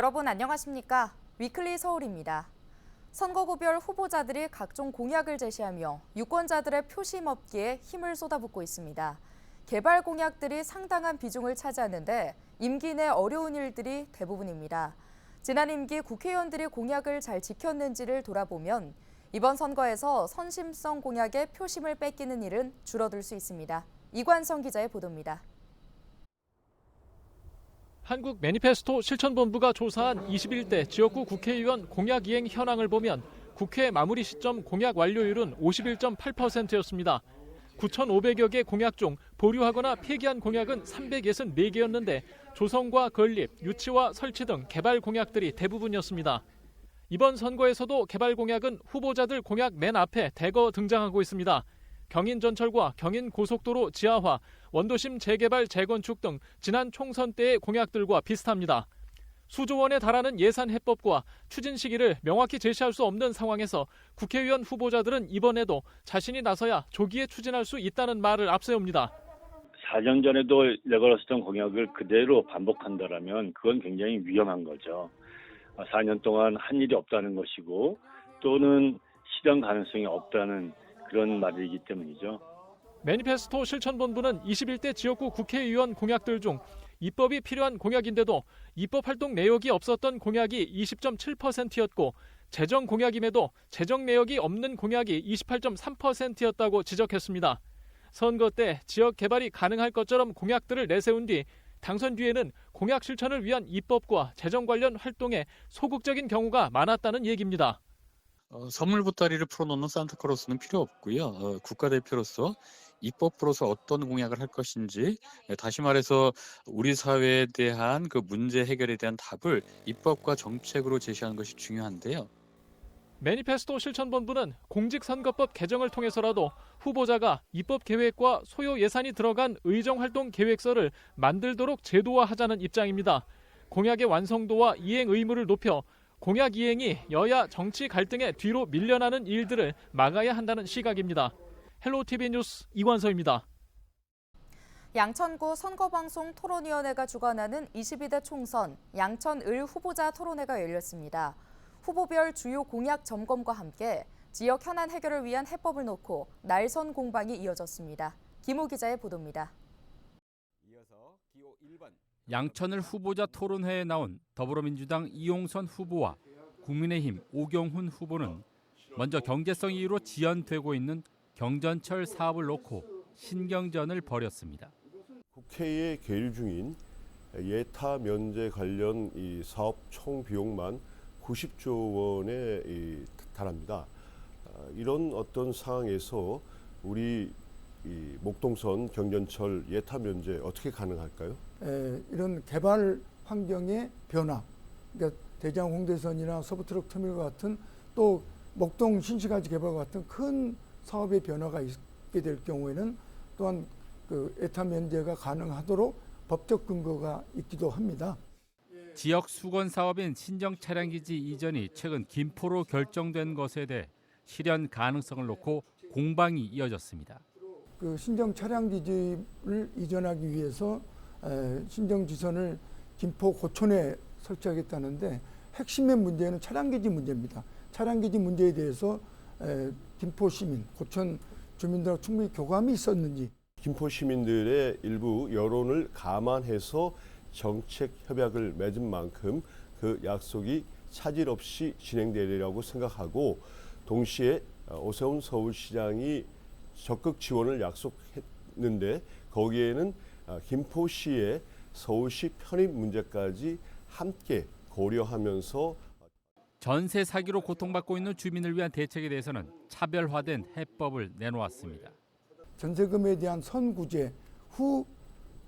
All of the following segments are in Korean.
여러분 안녕하십니까? 위클리 서울입니다. 선거구별 후보자들이 각종 공약을 제시하며 유권자들의 표심 얻기에 힘을 쏟아붓고 있습니다. 개발 공약들이 상당한 비중을 차지하는데 임기 내 어려운 일들이 대부분입니다. 지난 임기 국회의원들이 공약을 잘 지켰는지를 돌아보면 이번 선거에서 선심성 공약에 표심을 뺏기는 일은 줄어들 수 있습니다. 이관성 기자의 보도입니다. 한국 매니페스토 실천본부가 조사한 21대 지역구 국회의원 공약 이행 현황을 보면 국회 마무리 시점 공약 완료율은 51.8%였습니다. 9,500여 개 공약 중 보류하거나 폐기한 공약은 364개였는데 조성과 건립, 유치와 설치 등 개발 공약들이 대부분이었습니다. 이번 선거에서도 개발 공약은 후보자들 공약 맨 앞에 대거 등장하고 있습니다. 경인전철과 경인고속도로 지하화, 원도심 재개발 재건축 등 지난 총선 때의 공약들과 비슷합니다. 수조 원에 달하는 예산 해법과 추진 시기를 명확히 제시할 수 없는 상황에서 국회의원 후보자들은 이번에도 자신이 나서야 조기에 추진할 수 있다는 말을 앞세웁니다. 4년 전에도 내걸었던 공약을 그대로 반복한다면 그건 굉장히 위험한 거죠. 4년 동안 한 일이 없다는 것이고 또는 실현 가능성이 없다는 그런 말이기 때문이죠. 매니페스토 실천본부는 21대 지역구 국회의원 공약들 중 입법이 필요한 공약인데도 입법 활동 내역이 없었던 공약이 20.7%였고 재정 공약임에도 재정 내역이 없는 공약이 28.3%였다고 지적했습니다. 선거 때 지역 개발이 가능할 것처럼 공약들을 내세운 뒤 당선 뒤에는 공약 실천을 위한 입법과 재정 관련 활동에 소극적인 경우가 많았다는 얘기입니다. 선물 보따리를 풀어놓는 산타클로스는 필요 없고요. 국가대표로서 입법부로서 어떤 공약을 할 것인지, 다시 말해서 우리 사회에 대한 그 문제 해결에 대한 답을 입법과 정책으로 제시하는 것이 중요한데요. 매니페스토 실천본부는 공직선거법 개정을 통해서라도 후보자가 입법 계획과 소요 예산이 들어간 의정활동 계획서를 만들도록 제도화하자는 입장입니다. 공약의 완성도와 이행 의무를 높여 공약 이행이 여야 정치 갈등의 뒤로 밀려나는 일들을 막아야 한다는 시각입니다. 헬로티비 뉴스 이관서입니다. 양천구 선거방송 토론위원회가 주관하는 22대 총선 양천을 후보자 토론회가 열렸습니다. 후보별 주요 공약 점검과 함께 지역 현안 해결을 위한 해법을 놓고 날선 공방이 이어졌습니다. 김우 기자의 보도입니다. 양천을 후보자 토론회에 나온 더불어민주당 이용선 후보와 국민의힘 오경훈 후보는 먼저 경제성 이유로 지연되고 있는 경전철 사업을 놓고 신경전을 벌였습니다. 국회에 계류 중인 예타 면제 관련 이 사업 총 비용만 90조 원에 달합니다. 이런 어떤 상황에서 우리 이 목동선 경전철 예타 면제 어떻게 가능할까요? 이런 개발 환경의 변화, 그러니까 대장 홍대선이나 서부트럭 터미널 같은 또 목동 신시가지 개발 같은 큰 사업의 변화가 있게 될 경우에는 또한 그 예타 면제가 가능하도록 법적 근거가 있기도 합니다. 지역 수건 사업인 신정 차량기지 이전이 최근 김포로 결정된 것에 대해 실현 가능성을 놓고 공방이 이어졌습니다. 그 신정 차량기지를 이전하기 위해서 신정지선을 김포 고촌에 설치하겠다는데 핵심의 문제는 차량기지 문제입니다. 차량기지 문제에 대해서 김포 시민, 고촌 주민들하고 충분히 교감이 있었는지. 김포 시민들의 일부 여론을 감안해서 정책 협약을 맺은 만큼 그 약속이 차질 없이 진행되리라고 생각하고 동시에 오세훈 서울시장이 적극 지원을 약속했는데 거기에는 김포시의 서울시 편입 문제까지 함께 고려하면서 전세 사기로 고통받고 있는 주민을 위한 대책에 대해서는 차별화된 해법을 내놓았습니다. 전세금에 대한 선구제 후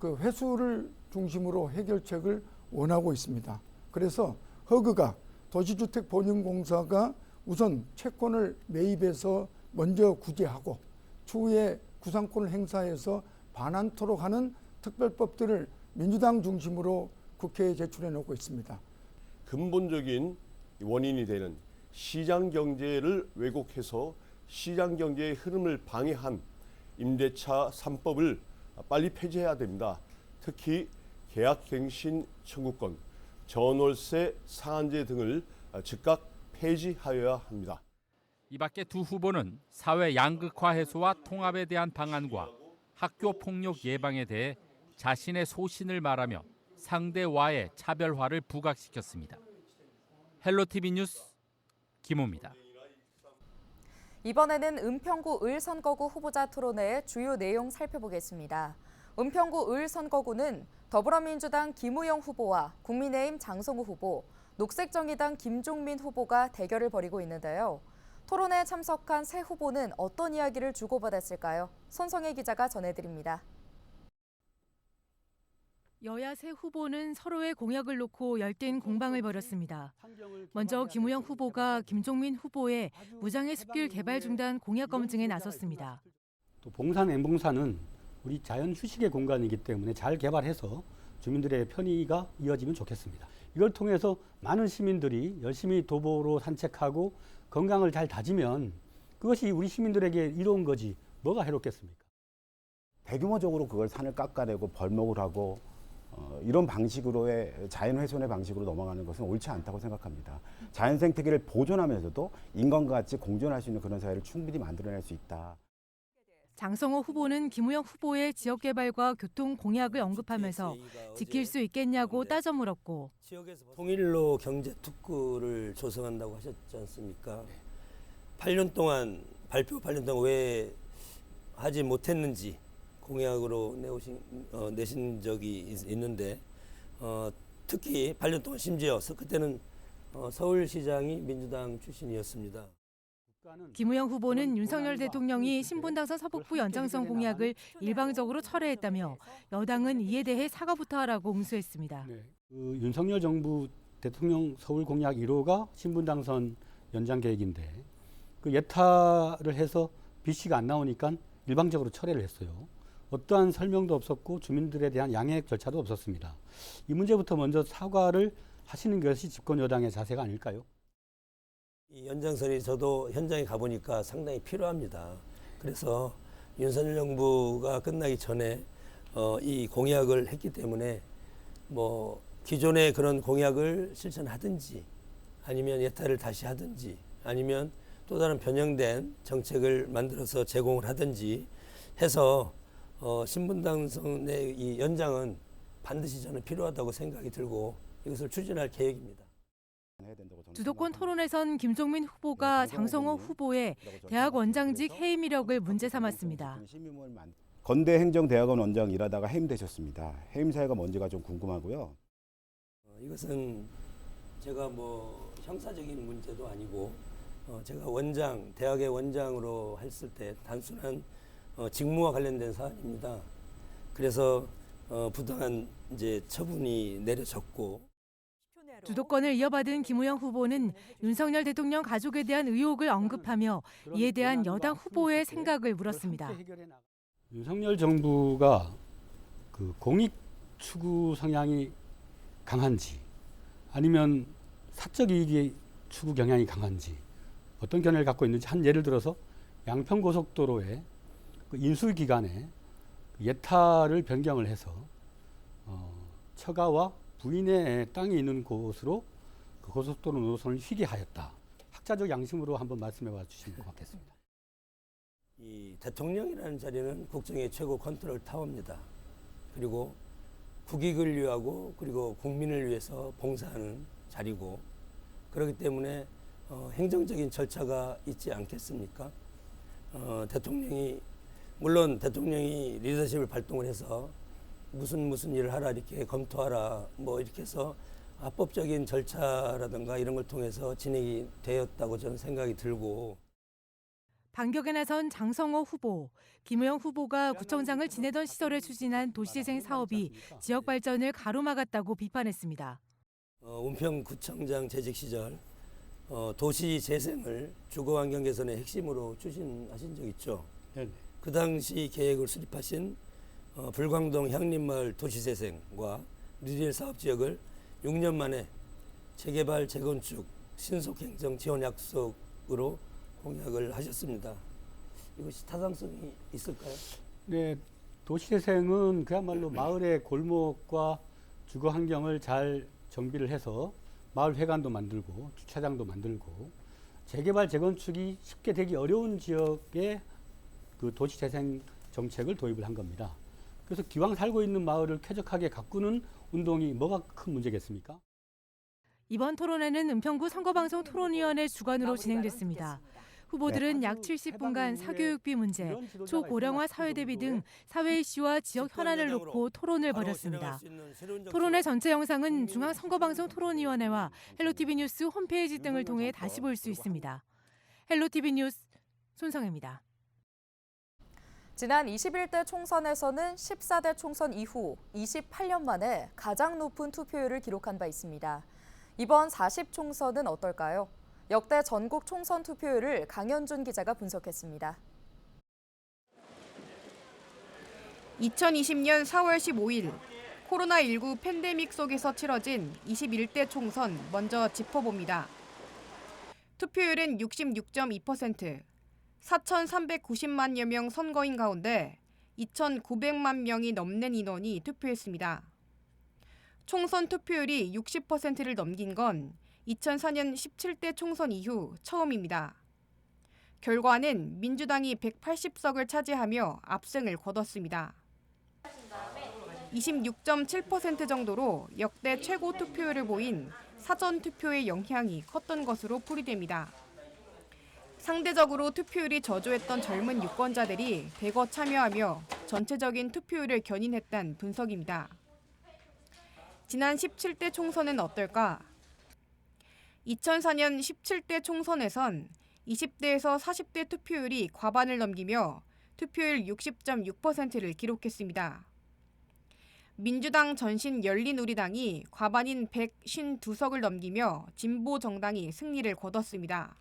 그 회수를 중심으로 해결책을 원하고 있습니다. 그래서 허그가 도시주택보증공사가 우선 채권을 매입해서 먼저 구제하고 추후에 구상권을 행사해서 반환토록 하는 특별법들을 민주당 중심으로 국회에 제출해 놓고 있습니다. 근본적인 원인이 되는 시장경제를 왜곡해서 시장경제의 흐름을 방해한 임대차 3법을 빨리 폐지해야 됩니다. 특히 계약갱신 청구권, 전월세 상한제 등을 즉각 폐지하여야 합니다. 이 밖에 두 후보는 사회 양극화 해소와 통합에 대한 방안과 학교 폭력 예방에 대해 자신의 소신을 말하며 상대와의 차별화를 부각시켰습니다. 헬로티비 뉴스 김호입니다. 이번에는 은평구 을선거구 후보자 토론회의 주요 내용 살펴보겠습니다. 은평구 을선거구는 더불어민주당 김우영 후보와 국민의힘 장성호 후보, 녹색정의당 김종민 후보가 대결을 벌이고 있는데요. 토론회에 참석한 세 후보는 어떤 이야기를 주고받았을까요? 손성혜 기자가 전해드립니다. 여야 세 후보는 서로의 공약을 놓고 열띤 공방을 벌였습니다. 먼저 김우영 후보가 김종민 후보의 무장의 숲길 개발 중단 공약 검증에 나섰습니다. 또 봉산, 엠봉산은 우리 자연 휴식의 공간이기 때문에 잘 개발해서 주민들의 편의가 이어지면 좋겠습니다. 이걸 통해서 많은 시민들이 열심히 도보로 산책하고 건강을 잘 다지면 그것이 우리 시민들에게 이로운 거지 뭐가 해롭겠습니까? 대규모적으로 그걸 산을 깎아내고 벌목을 하고 이런 방식으로의 자연훼손의 방식으로 넘어가는 것은 옳지 않다고 생각합니다. 자연 생태계를 보존하면서도 인간과 같이 공존할 수 있는 그런 사회를 충분히 만들어낼 수 있다. 장성호 후보는 김우영 후보의 지역개발과 교통 공약을 언급하면서 지킬 수 있겠냐고 따져 물었고, 통일로 경제 특구를 조성한다고 하셨지 않습니까? 8년 동안 발표 8년 동안 왜 하지 못했는지 공약으로 내신 적이 있는데 특히 8년 동안 심지어 그때는 서울시장이 민주당 출신이었습니다. 김우영 후보는 윤석열 대통령이 신분당선 서북부 연장선 공약을 일방적으로 철회했다며 여당은 이에 대해 사과부터 하라고 응수했습니다. 그 윤석열 정부 대통령 서울 공약 1호가 신분당선 연장 계획인데 그 예타를 해서 BC가 안 나오니까 일방적으로 철회를 했어요. 어떠한 설명도 없었고 주민들에 대한 양해 절차도 없었습니다. 이 문제부터 먼저 사과를 하시는 것이 집권 여당의 자세가 아닐까요? 이 연장선이 저도 현장에 가보니까 상당히 필요합니다. 그래서 윤석열 정부가 끝나기 전에 이 공약을 했기 때문에 뭐 기존의 그런 공약을 실천하든지 아니면 예타를 다시 하든지 아니면 또 다른 변형된 정책을 만들어서 제공을 하든지 해서 신분당선의 이 연장은 반드시 저는 필요하다고 생각이 들고 이것을 추진할 계획입니다. 주도권 토론에선 김종민 후보가 장성호 후보의 대학 원장직 해임 이력을 문제 삼았습니다. 건대 행정대학원 원장 일하다가 해임되셨습니다. 해임 사유가 뭔지가 좀 궁금하고요. 이것은 제가 뭐 형사적인 문제도 아니고 제가 대학의 원장으로 했을 때 단순한 직무와 관련된 사안입니다. 그래서 부당한 이제 처분이 내려졌고. 주도권을 이어받은 김우영 후보는 윤석열 대통령 가족에 대한 의혹을 언급하며 이에 대한 여당 후보의 생각을 물었습니다. 윤석열 정부가 그 공익 추구 성향이 강한지 아니면 사적 이익의 추구 경향이 강한지 어떤 견해를 갖고 있는지 한 예를 들어서 양평고속도로의 그 인수 기간에 예타를 변경을 해서 처가와 부인의 땅이 있는 곳으로 그 고속도로 노선을 휘게하였다. 학자적 양심으로 한번 말씀해 봐 주시면 고맙겠습니다. 이 대통령이라는 자리는 국정의 최고 컨트롤 타워입니다. 그리고 국익을 위하고 그리고 국민을 위해서 봉사하는 자리고 그렇기 때문에 행정적인 절차가 있지 않겠습니까? 물론 대통령이 리더십을 발동을 해서 무슨 일을 하라 이렇게 검토하라 뭐 이렇게 해서 합법적인 절차라든가 이런 걸 통해서 진행이 되었다고 저는 생각이 들고. 반격에 나선 장성호 후보, 김우영 후보가 구청장을 지내던 시절에 추진한 도시재생 사업이 지역 발전을 가로막았다고 비판했습니다. 은평구청장 재직 시절 도시재생을 주거환경 개선의 핵심으로 추진하신 적 있죠. 네. 그 당시 계획을 수립하신 불광동 향림마을 도시재생과 뉴딜 사업지역을 6년 만에 재개발, 재건축, 신속행정 지원 약속으로 공약을 하셨습니다. 이것이 타당성이 있을까요? 네, 도시재생은 그야말로 마을의 골목과 주거 환경을 잘 정비를 해서 마을 회관도 만들고 주차장도 만들고 재개발 재건축이 쉽게 되기 어려운 지역에 그 도시재생 정책을 도입을 한 겁니다. 그래서 기왕 살고 있는 마을을 쾌적하게 가꾸는 운동이 뭐가 큰 문제겠습니까? 이번 토론회는 은평구 선거방송 토론위원회 주관으로 진행됐습니다. 후보들은 네. 약 70분간 사교육비 문제, 초고령화 사회 대비 등 사회 이슈와 지역 현안을 놓고 토론을 벌였습니다. 토론회 전체 영상은 중앙선거방송 토론위원회와 헬로티비 뉴스 홈페이지 등을 통해 다시 볼 수 있습니다. 헬로티비 뉴스 손성혜입니다. 지난 21대 총선에서는 14대 총선 이후 28년 만에 가장 높은 투표율을 기록한 바 있습니다. 이번 40총선은 어떨까요? 역대 전국 총선 투표율을 강현준 기자가 분석했습니다. 2020년 4월 15일 코로나19 팬데믹 속에서 치러진 21대 총선 먼저 짚어봅니다. 투표율은 66.2%, 4,390만여 명 선거인 가운데 2,900만 명이 넘는 인원이 투표했습니다. 총선 투표율이 60%를 넘긴 건 2004년 17대 총선 이후 처음입니다. 결과는 민주당이 180석을 차지하며 압승을 거뒀습니다. 26.7% 정도로 역대 최고 투표율을 보인 사전투표의 영향이 컸던 것으로 풀이됩니다. 상대적으로 투표율이 저조했던 젊은 유권자들이 대거 참여하며 전체적인 투표율을 견인했다는 분석입니다. 지난 17대 총선은 어떨까? 2004년 17대 총선에선 20대에서 40대 투표율이 과반을 넘기며 투표율 60.6%를 기록했습니다. 민주당 전신 열린우리당이 과반인 152석을 넘기며 진보 정당이 승리를 거뒀습니다.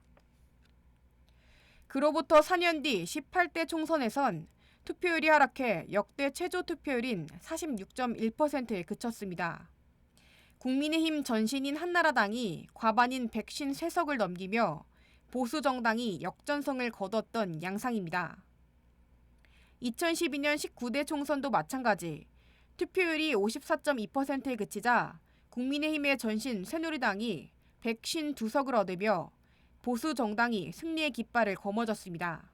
그로부터 4년 뒤 18대 총선에선 투표율이 하락해 역대 최저 투표율인 46.1%에 그쳤습니다. 국민의힘 전신인 한나라당이 과반인 153석을 넘기며 보수 정당이 역전성을 거뒀던 양상입니다. 2012년 19대 총선도 마찬가지 투표율이 54.2%에 그치자 국민의힘의 전신 새누리당이 152석을 얻으며 보수 정당이 승리의 깃발을 거머쥐었습니다.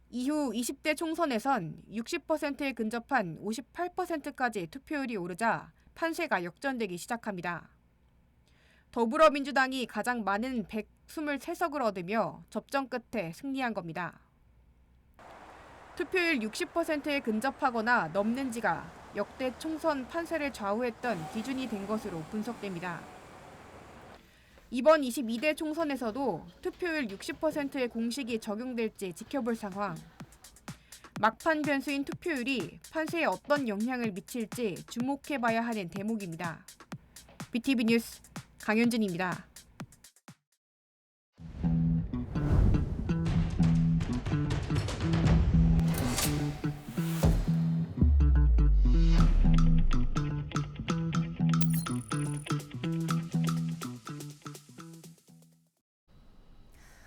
이후 20대 총선에선 60%에 근접한 58%까지 투표율이 오르자 판세가 역전되기 시작합니다. 더불어민주당이 가장 많은 123석을 얻으며 접전 끝에 승리한 겁니다. 투표율 60%에 근접하거나 넘는지가 역대 총선 판세를 좌우했던 기준이 된 것으로 분석됩니다. 이번 22대 총선에서도 투표율 60%의 공식이 적용될지 지켜볼 상황. 막판 변수인 투표율이 판세에 어떤 영향을 미칠지 주목해봐야 하는 대목입니다. BTV 뉴스 강현준입니다.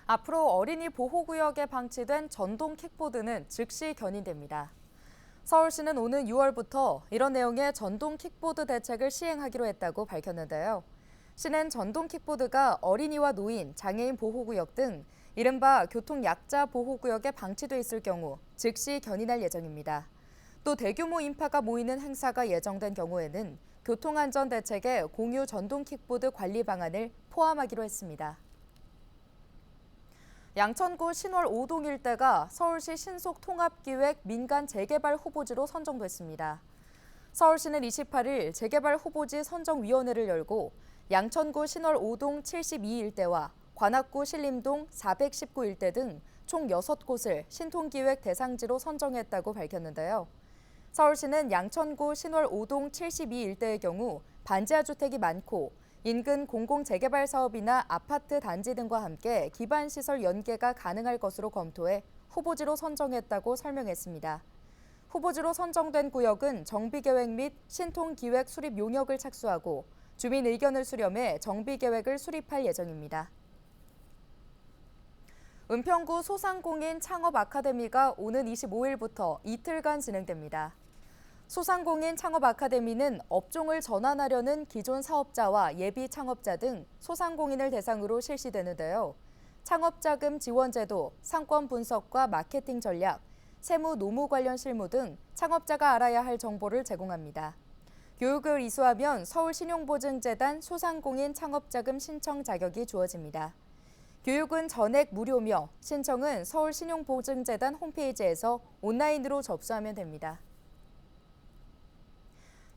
앞으로 어린이 보호구역에 방치된 전동 킥보드는 즉시 견인됩니다. 서울시는 오는 6월부터 이런 내용의 전동 킥보드 대책을 시행하기로 했다고 밝혔는데요. 시는 전동 킥보드가 어린이와 노인, 장애인 보호구역 등 이른바 교통약자 보호구역에 방치돼 있을 경우 즉시 견인할 예정입니다. 또 대규모 인파가 모이는 행사가 예정된 경우에는 교통안전대책에 공유 전동 킥보드 관리 방안을 포함하기로 했습니다. 양천구 신월 5동 일대가 서울시 신속통합기획 민간 재개발 후보지로 선정됐습니다. 서울시는 28일 재개발 후보지 선정위원회를 열고 양천구 신월 5동 72일대와 관악구 신림동 419일대 등 총 6곳을 신통기획 대상지로 선정했다고 밝혔는데요. 서울시는 양천구 신월 5동 72일대의 경우 반지하 주택이 많고 인근 공공재개발 사업이나 아파트 단지 등과 함께 기반시설 연계가 가능할 것으로 검토해 후보지로 선정했다고 설명했습니다. 후보지로 선정된 구역은 정비계획 및 신통기획 수립 용역을 착수하고 주민 의견을 수렴해 정비계획을 수립할 예정입니다. 은평구 소상공인 창업 아카데미가 오는 25일부터 이틀간 진행됩니다. 소상공인 창업아카데미는 업종을 전환하려는 기존 사업자와 예비 창업자 등 소상공인을 대상으로 실시되는데요. 창업자금 지원제도, 상권 분석과 마케팅 전략, 세무, 노무 관련 실무 등 창업자가 알아야 할 정보를 제공합니다. 교육을 이수하면 서울신용보증재단 소상공인 창업자금 신청 자격이 주어집니다. 교육은 전액 무료며 신청은 서울신용보증재단 홈페이지에서 온라인으로 접수하면 됩니다.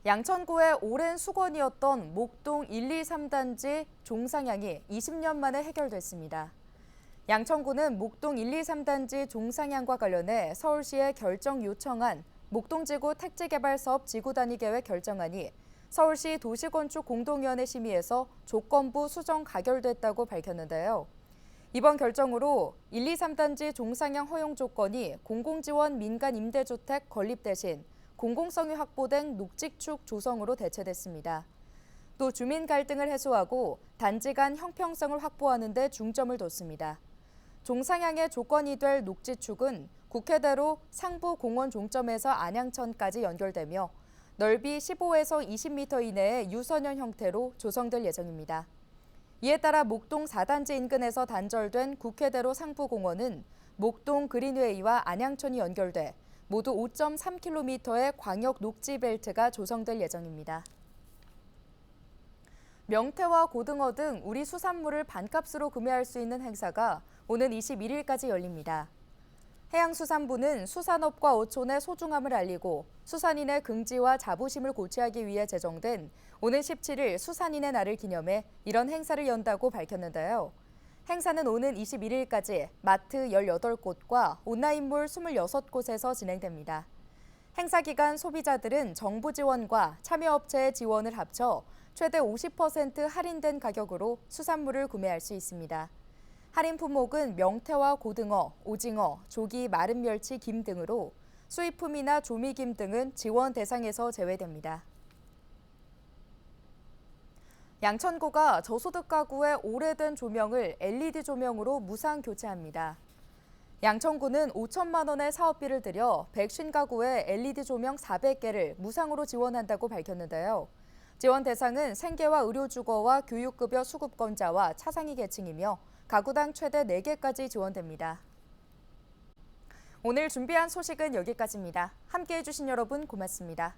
양천구의 오랜 수건이었던 목동 1, 2, 3단지 종상향이 20년 만에 해결됐습니다. 양천구는 목동 1, 2, 3단지 종상향과 관련해 서울시에 결정 요청한 목동지구 택지개발사업 지구단위계획 결정안이 서울시 도시건축공동위원회 심의에서 조건부 수정 가결됐다고 밝혔는데요. 이번 결정으로 1, 2, 3단지 종상향 허용 조건이 공공지원 민간 임대주택 건립 대신 공공성이 확보된 녹지축 조성으로 대체됐습니다. 또 주민 갈등을 해소하고 단지 간 형평성을 확보하는 데 중점을 뒀습니다. 종상향의 조건이 될 녹지축은 국회대로 상부 공원 종점에서 안양천까지 연결되며 넓이 15에서 20m 이내의 유선형 형태로 조성될 예정입니다. 이에 따라 목동 4단지 인근에서 단절된 국회대로 상부공원은 목동 그린웨이와 안양천이 연결돼 모두 5.3km의 광역 녹지벨트가 조성될 예정입니다. 명태와 고등어 등 우리 수산물을 반값으로 구매할 수 있는 행사가 오는 21일까지 열립니다. 해양수산부는 수산업과 어촌의 소중함을 알리고 수산인의 긍지와 자부심을 고취하기 위해 제정된 오는 17일 수산인의 날을 기념해 이런 행사를 연다고 밝혔는데요. 행사는 오는 21일까지 마트 18곳과 온라인몰 26곳에서 진행됩니다. 행사 기간 소비자들은 정부 지원과 참여업체의 지원을 합쳐 최대 50% 할인된 가격으로 수산물을 구매할 수 있습니다. 할인 품목은 명태와 고등어, 오징어, 조기, 마른 멸치, 김 등으로 수입품이나 조미김 등은 지원 대상에서 제외됩니다. 양천구가 저소득 가구의 오래된 조명을 LED 조명으로 무상 교체합니다. 양천구는 5천만 원의 사업비를 들여 150가구에 LED 조명 400개를 무상으로 지원한다고 밝혔는데요. 지원 대상은 생계와 의료주거와 교육급여 수급권자와 차상위 계층이며 가구당 최대 4개까지 지원됩니다. 오늘 준비한 소식은 여기까지입니다. 함께해 주신 여러분 고맙습니다.